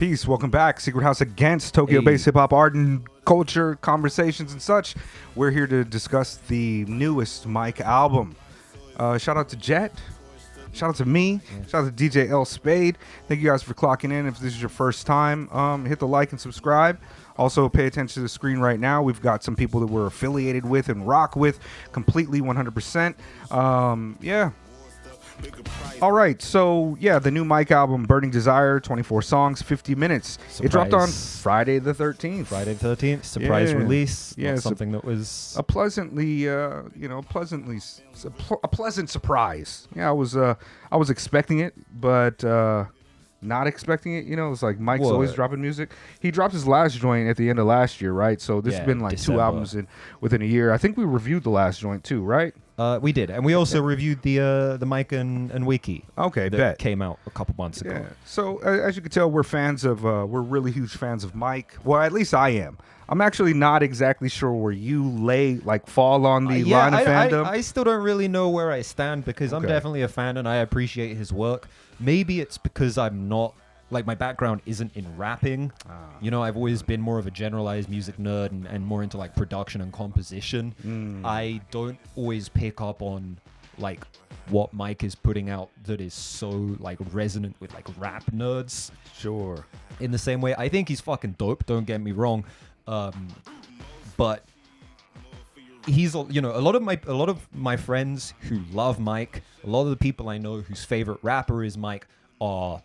Peace. Welcome back. Secret House against Tokyo-based hip-hop art and culture, conversations and such. We're here to discuss the newest Mike album. Shout out to Jet. Shout out to me. Shout out to DJ L Spade. Thank you guys for clocking in. If this is your first time, hit the like and subscribe. Also, pay attention to the screen right now. We've got some people that we're affiliated with and rock with completely 100%. Yeah. All right, so yeah, the new Mike album, Burning Desire, 24 songs, 50 minutes. Surprise. It dropped on Friday the 13th. Friday the 13th, surprise release. Yeah, something that was a pleasantly, a pleasant surprise. Yeah, I was expecting it, but not expecting it. You know, it's like Mike's always dropping music. He dropped his last joint at the end of last year, right? So this has been like December. 2 albums within a year. I think we reviewed the last joint too, right? We did, and we also reviewed the Mike and Wiki. Okay, that came out a couple months ago. Yeah. So as you can tell, we're really huge fans of Mike. Well, at least I am. I'm actually not exactly sure where you fall on the line of fandom. I still don't really know where I stand because I'm definitely a fan and I appreciate his work. Maybe it's because I'm not, my background isn't in rapping. You know, I've always been more of a generalized music nerd and more into production and composition. I don't always pick up on what Mike is putting out that is so resonant with rap nerds. Sure. In the same way, I think he's fucking dope, don't get me wrong. But he's, a lot of my friends who love Mike, a lot of the people I know whose favorite rapper is Mike are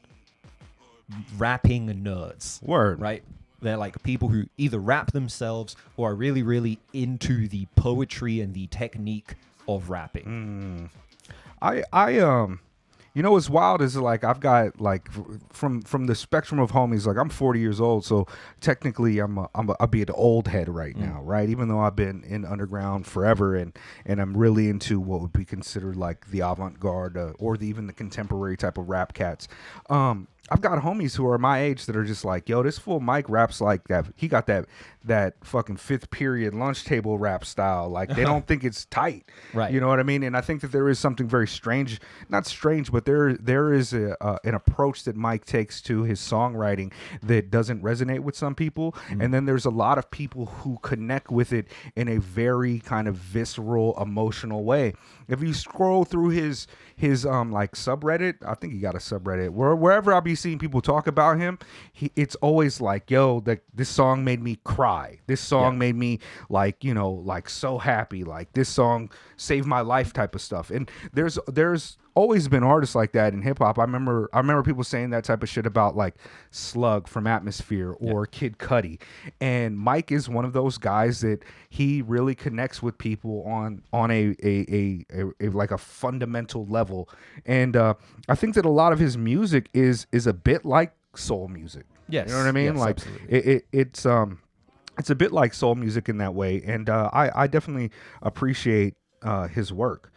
rapping nerds. Word. Right? They're people who either rap themselves or are really, really into the poetry and the technique of rapping. What's wild is I've got from the spectrum of homies, I'm 40 years old, so technically I'll be an old head right now, right? Even though I've been in underground forever and I'm really into what would be considered the avant-garde or even the contemporary type of rap cats. I've got homies who are my age that are just yo, this fool Mike raps like that. He got that fucking fifth period lunch table rap style. They don't think it's tight. Right. You know what I mean? And I think that there is something very strange, not strange, but there is an approach that Mike takes to his songwriting that doesn't resonate with some people. And then there's a lot of people who connect with it in a very kind of visceral, emotional way. If you scroll through his subreddit, I think he got a subreddit, wherever I'll be seeing people talk about him, it's always yo, this song made me cry. This song made me so happy. This song saved my life type of stuff. And there's always been artists like that in hip hop. I remember people saying that type of shit about Slug from Atmosphere or Kid Cudi. And Mike is one of those guys that he really connects with people on a fundamental level. And I think that a lot of his music is a bit like soul music. Yes. You know what I mean? Yes, absolutely. It's a bit like soul music in that way. And I definitely appreciate his work.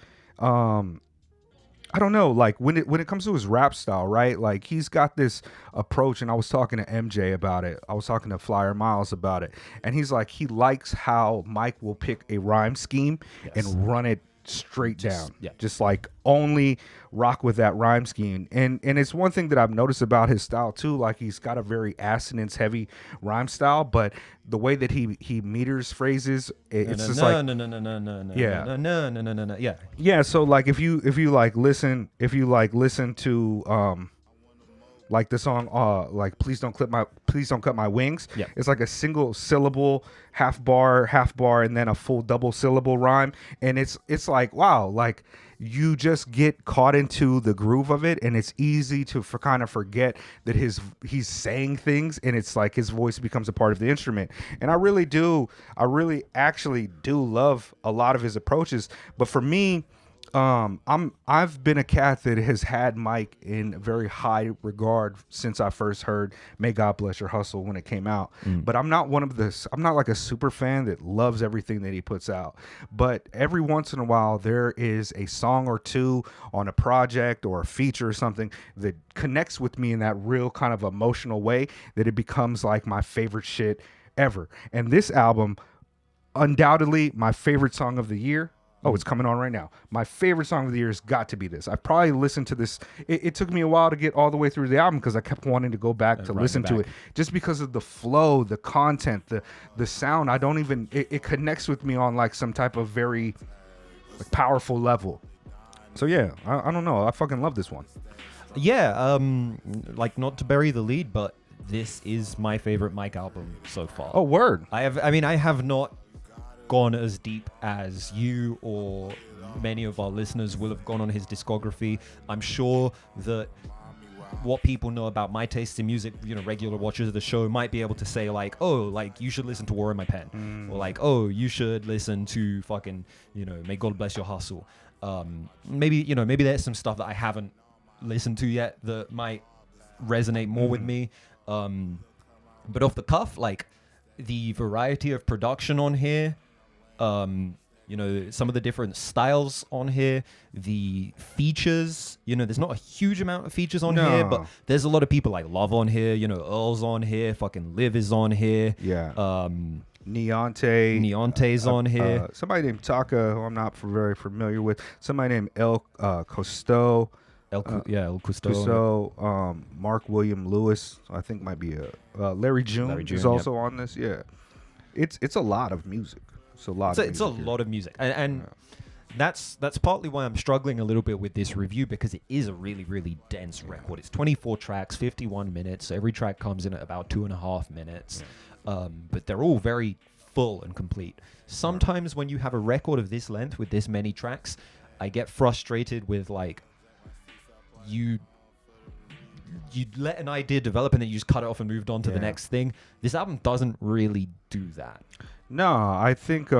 I don't know, when it comes to his rap style, right? He's got this approach, and I was talking to MJ about it. I was talking to Flyer Miles about it, and he's he likes how Mike will pick a rhyme scheme and run it straight down. Just only rock with that rhyme scheme. And it's one thing that I've noticed about his style too. He's got a very assonance heavy rhyme style, but the way that he meters phrases, it's just yeah. So if you listen to the song please don't cut my wings. It's a single syllable, half bar, and then a full double syllable rhyme, and it's wow, you just get caught into the groove of it, and it's easy to kind of forget that he's saying things, and it's his voice becomes a part of the instrument. And I really actually do love a lot of his approaches. But for me, I've been a cat that has had Mike in very high regard since I first heard May God Bless Your Hustle when it came out. But I'm not I'm not a super fan that loves everything that he puts out. But every once in a while there is a song or two on a project or a feature or something that connects with me in that real kind of emotional way that it becomes my favorite shit ever. And this album, undoubtedly my favorite song of the year. Oh, it's coming on right now. My favorite song of the year has got to be this. I've probably listened to this. It took me a while to get all the way through the album because I kept wanting to go back to listen to it just because of the flow, the content, the sound. I don't even, it connects with me on like some type of very like powerful level. So yeah, I don't know. I fucking love this one. Yeah, like not to bury the lead, but this is my favorite Mike album so far. Oh, word. I have not gone as deep as you or many of our listeners will have gone on his discography. I'm sure that what people know about my taste in music, regular watchers of the show might be able to say like, oh, like you should listen to War in My Pen, or like, oh, you should listen to fucking, May God Bless Your Hustle. Maybe there's some stuff that I haven't listened to yet that might resonate more with me. But off the cuff, like the variety of production on here, some of the different styles on here, the features, there's not a huge amount of features on here, but there's a lot of people like Love on here, Earl's on here, fucking Liv is on here. Yeah. Neonte's on here. Somebody named Taka, who I'm not very familiar with. Somebody named El Costo. El Custo. Mark William Lewis, I think might be Larry June is also on this. Yeah. It's a lot of music. It's a lot of music. And that's partly why I'm struggling a little bit with this review, because it is a really, really dense record. It's 24 tracks, 51 minutes. Every track comes in at about 2.5 minutes. But they're all very full and complete. Sometimes when you have a record of this length with this many tracks, I get frustrated with like you let an idea develop and then you just cut it off and moved on to the next thing. This album doesn't really do that. No, I think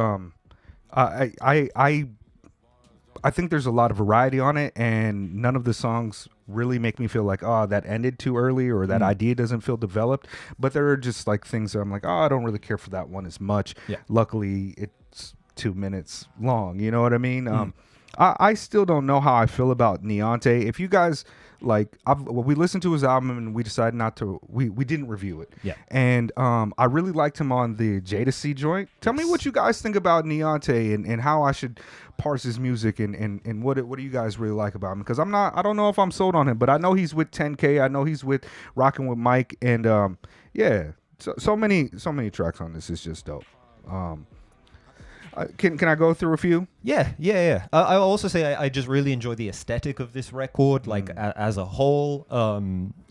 I think there's a lot of variety on it, and none of the songs really make me feel like, oh, that ended too early or that idea doesn't feel developed. But there are just like things that I'm like, oh, I don't really care for that one as much. Yeah. Luckily, it's 2 minutes long. You know what I mean? I still don't know how I feel about Neonte. If you guys we listened to his album and we decided not to. We didn't review it. Yeah. And I really liked him on the Jadasea joint. Tell me what you guys think about Neonte and how I should parse his music and what do you guys really like about him? Because I don't know if I'm sold on him, but I know he's with 10K. I know he's with Rockin' with Mike, and so many tracks on this is just dope. Can I go through a few? Yeah. I'll also say I just really enjoy the aesthetic of this record, like as a whole.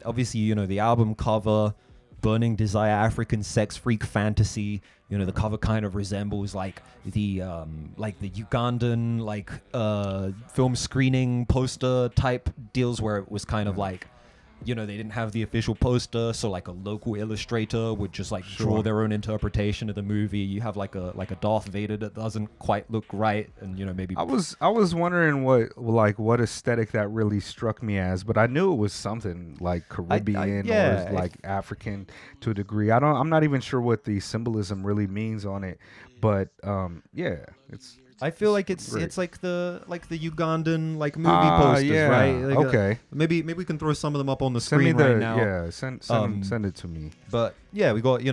Obviously, the album cover, Burning Desire, African Sex Freak Fantasy. The cover kind of resembles like the Ugandan film screening poster type deals, where it was kind of like, they didn't have the official poster, so like a local illustrator would just like draw their own interpretation of the movie. You have like a Darth Vader that doesn't quite look right, and maybe I was wondering what aesthetic that really struck me as, but I knew it was something like Caribbean or like African to a degree. I'm not even sure what the symbolism really means on it, but it's. I feel like it's like the Ugandan like movie posters, right? Like okay. Maybe we can throw some of them up on the screen right now. Yeah, send it to me. But yeah, we got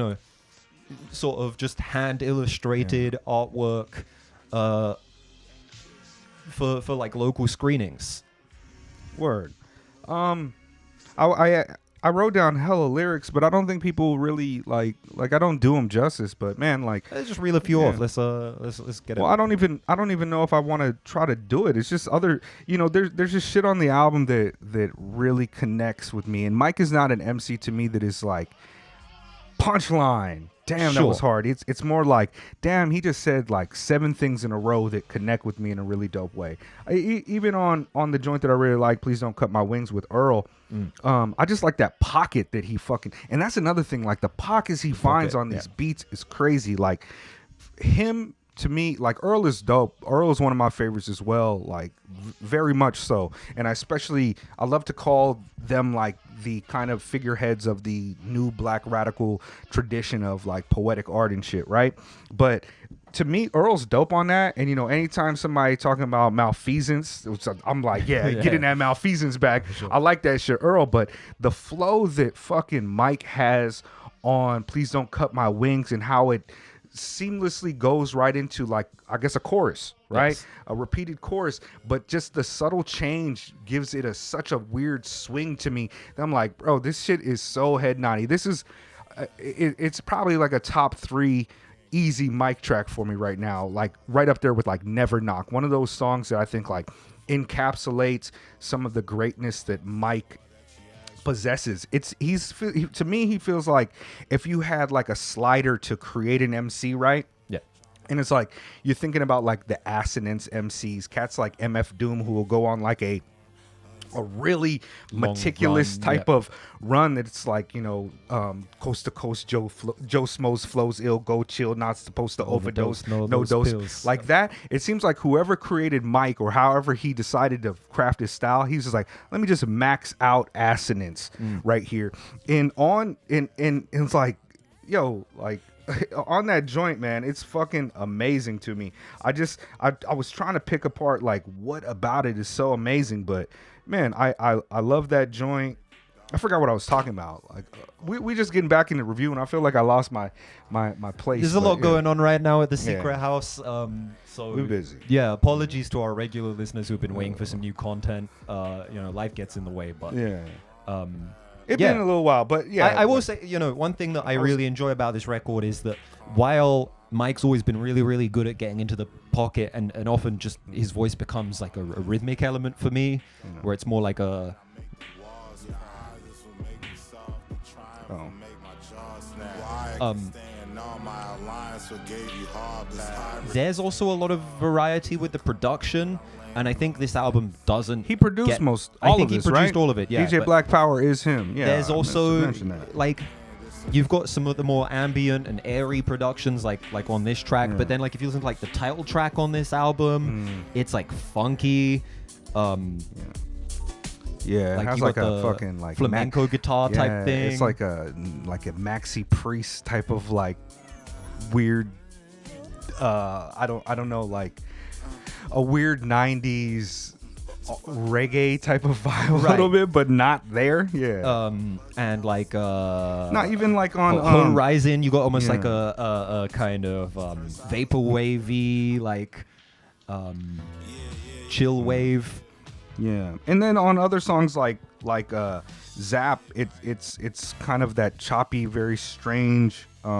sort of just hand illustrated artwork for like local screenings. Word. I wrote down hella lyrics, but I don't think people really like I don't do them justice. But man, like let's just reel a few off. Let's get it. Well, I don't even know if I want to try to do it. It's just other, there's just shit on the album that really connects with me. And Mike is not an MC to me that is like punchline. Damn, that was hard. It's more like, damn, he just said like 7 things in a row that connect with me in a really dope way. Even on the joint that I really like, Please Don't Cut My Wings with Earl, I just like that pocket that he and that's another thing, like the pockets he finds on these beats is crazy. Like him, to me, like Earl is dope. Earl is one of my favorites as well, like very much so. And I love to call them like the kind of figureheads of the new black radical tradition of like poetic art and shit, right? But to me, Earl's dope on that. And anytime somebody talking about malfeasance, I'm like, get in that malfeasance bag. Sure. I like that shit, Earl. But the flow that fucking Mike has on Please Don't Cut My Wings and how it seamlessly goes right into like, I guess, a chorus, right? Yes. A repeated chorus, but just the subtle change gives it such a weird swing to me. I'm like, bro, this shit is so head nodding. This is, it's probably like a top 3 easy mic track for me right now, like right up there with like Never Knock. One of those songs that I think like encapsulates some of the greatness that Mike possesses. To me, he feels like if you had like a slider to create an MC, right? Yeah. And it's like you're thinking about like the assonance MCs, cats like MF Doom, who will go on like a really long meticulous type of run that's like, you know, coast to coast Joe Smo's flows ill, go chill, not supposed to overdose, no dose pills. Like that. It seems like whoever created Mike, or however he decided to craft his style, he's just like, let me just max out assonance right here. And it's like, yo, like, on that joint, man, it's fucking amazing to me. I was trying to pick apart like what about it is so amazing, but man, I love that joint. I forgot what I was talking about. Like we just getting back into review, and I feel like I lost my place. There's a lot going on right now at the Secret House. So we're busy. Yeah, apologies to our regular listeners who've been waiting for some new content. You know, life gets in the way, but it's been a little while, but yeah. I will say, you know, one thing that I really enjoy about this record is that while Mike's always been really, really good at getting into the pocket, and often just his voice becomes like a rhythmic element for me, where it's more like a... there's also a lot of variety with the production, and I think this album doesn't. He produced all of this, right? I think he produced all of it. Yeah, DJ Black Power is him. Yeah. There's also like, you've got some of the more ambient and airy productions, like on this track. But then, like, if you listen to like the title track on this album, it's like funky. Yeah, it has like a fucking like flamenco guitar type thing. It's like a Maxi Priest type of like weird. I don't know, like a weird 90s reggae type of vibe a little bit, but not there. Yeah. And like not even like on Horizon, you got almost like a kind of vaporwavy, like chill wave. Yeah. And then on other songs like Zap, it's kind of that choppy, very strange, I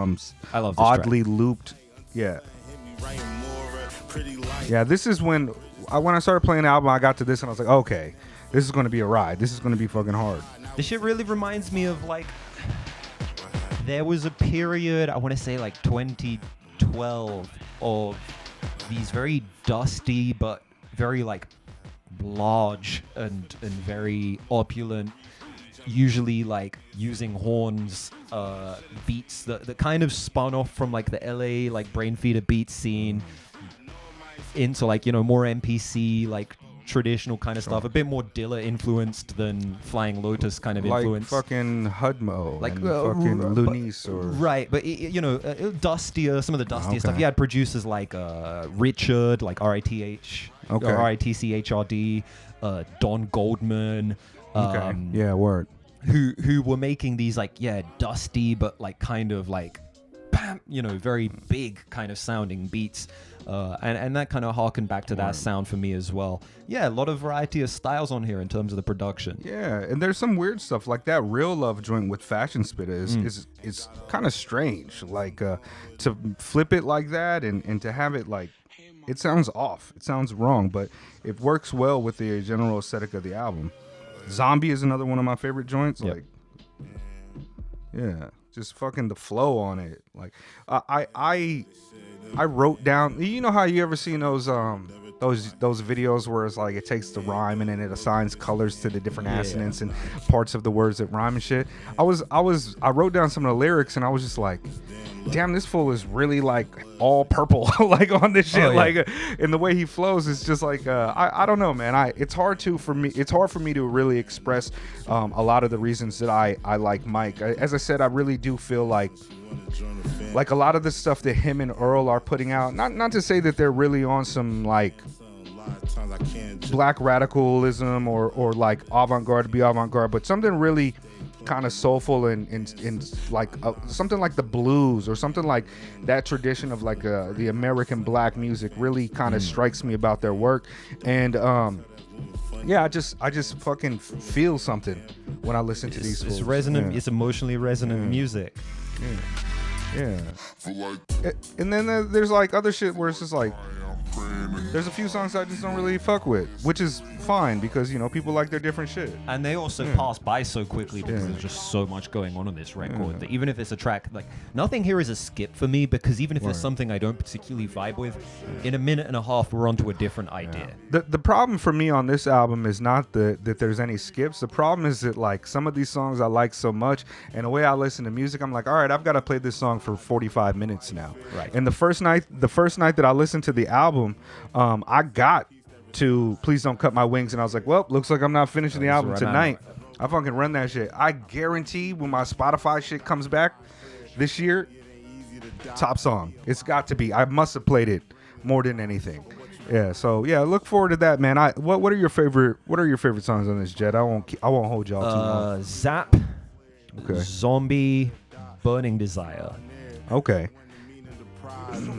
love this oddly track. Looped. Yeah. Yeah, this is when I started playing the album, I got to this and I was like, okay, this is going to be a ride. This is going to be fucking hard. This shit really reminds me of like, there was a period, I want to say like 2012, of these very dusty but very like large and very opulent, usually like using horns, beats that kind of spun off from like the LA like brain feeder beat scene into like, you know, more MPC like traditional kind of stuff, a bit more Dilla influenced than Flying Lotus kind of influence, like fucking Hudmo, like fucking Lunice, or right, but you know, dustier, some of the dustier stuff. You had producers like Richard, like RITCHRD, Don Goldman, word, who were making these like dusty but like kind of like bam, you know, very big kind of sounding beats. And that kind of harkened back to that sound for me as well. Yeah, a lot of variety of styles on here in terms of the production. Yeah, and there's some weird stuff like that Real Love joint with Fashion Spitter is kind of strange. Like to flip it like that and to have it like, it sounds off. It sounds wrong, but it works well with the general aesthetic of the album. Zombie is another one of my favorite joints. Yep. Like, yeah, just fucking the flow on it. Like, I wrote down. You know how you ever seen those videos where it's like it takes the rhyme and then it assigns colors to the different assonants and parts of the words that rhyme and shit. I wrote down some of the lyrics and I was just like, damn, this fool is really like all purple like on this shit. Like and the way he flows is just like I don't know, man. It's hard for me to really express a lot of the reasons that I like Mike. As I said, I really do feel like a lot of the stuff that him and Earl are putting out, not to say that they're really on some like black radicalism or like avant-garde to be avant-garde, but something really kind of soulful and like something like the blues or something like that tradition of like the American black music really kind of strikes me about their work. And yeah, I just fucking feel something when I listen to these. It's resonant. It's emotionally resonant music. Yeah. And then there's like other shit where it's just like there's a few songs I just don't really fuck with, which is fine because, you know, people like their different shit. And they also pass by so quickly because there's just so much going on this record that even if it's a track, like, nothing here is a skip for me because even if there's something I don't particularly vibe with, in a minute and a half, we're onto a different idea. The problem for me on this album is not that there's any skips. The problem is that, like, some of these songs I like so much, and the way I listen to music, I'm like, all right, I've got to play this song for 45 minutes now. Right. And the first night that I listened to the album, I got to Please Don't Cut My Wings, and I was like, well, looks like I'm not finishing the album tonight. I fucking run that shit. I guarantee when my Spotify shit comes back this year, top song. It's got to be. I must have played it more than anything. Yeah, so yeah, look forward to that, man. What are your favorite songs on this, Jet? I won't hold y'all too long. Zap, Okay. Zombie, Burning Desire. Okay.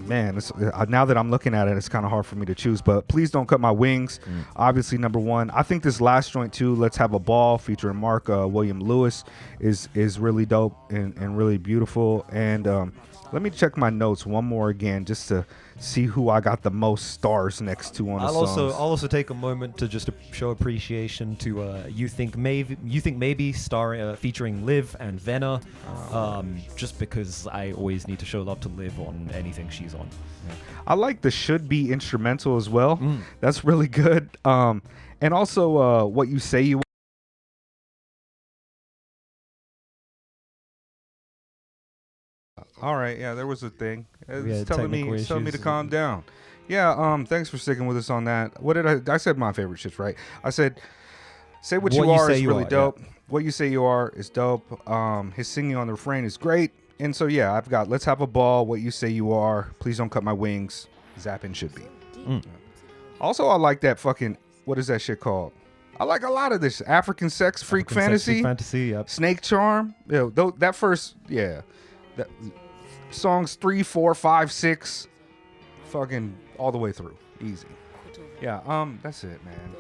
Man, now that I'm looking at it, it's kind of hard for me to choose. But Please Don't Cut My Wings, obviously number one. I think this last joint too, Let's Have a Ball, featuring Mark William Lewis, is really dope and really beautiful. And let me check my notes one more again just to see who I got the most stars next to on the songs. I'll also take a moment to just show appreciation to You Think Maybe featuring Liv and Venna, just because I always need to show love to Liv on anything she's on. I like the Should Be instrumental as well. That's really good. And also What You Say You. All right, yeah, there was a thing. It's telling me to calm down. Yeah, thanks for sticking with us on that. What did I said my favorite shits, right? I said Say What You Are is really dope. Yeah. What You Say You Are is dope. His singing on the refrain is great. And so yeah, I've got Let's Have a Ball, What You Say You Are, Please Don't Cut My Wings, Zappin' Should Be. Also, I like that fucking, what is that shit called? I like a lot of this. African Sex Freak Fantasy. Yep. Snake Charm. Yeah, that first, yeah. That, songs 3, 4, 5, 6, fucking all the way through, easy. Yeah, that's it, man.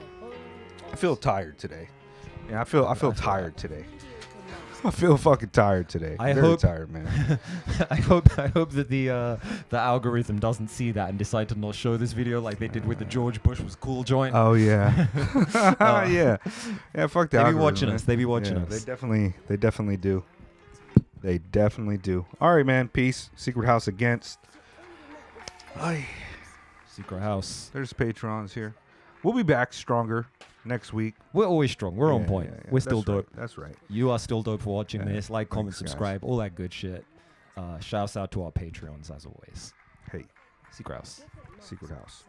I feel tired today. Yeah, I feel tired today. I feel fucking tired today. Very tired, man. I hope that the algorithm doesn't see that and decide to not show this video like they did with the George Bush Was Cool joint. Oh yeah, yeah. Fuck that. They be watching us. They be watching us. They definitely do. They definitely do. All right, man. Peace. Secret House against. Secret House. There's patrons here. We'll be back stronger next week. We're always strong. We're on point. We're still dope. That's right. You are still dope for watching this. Like, comment, subscribe, all that good shit. Shouts out to our Patreons as always. Hey. Secret House. Secret House.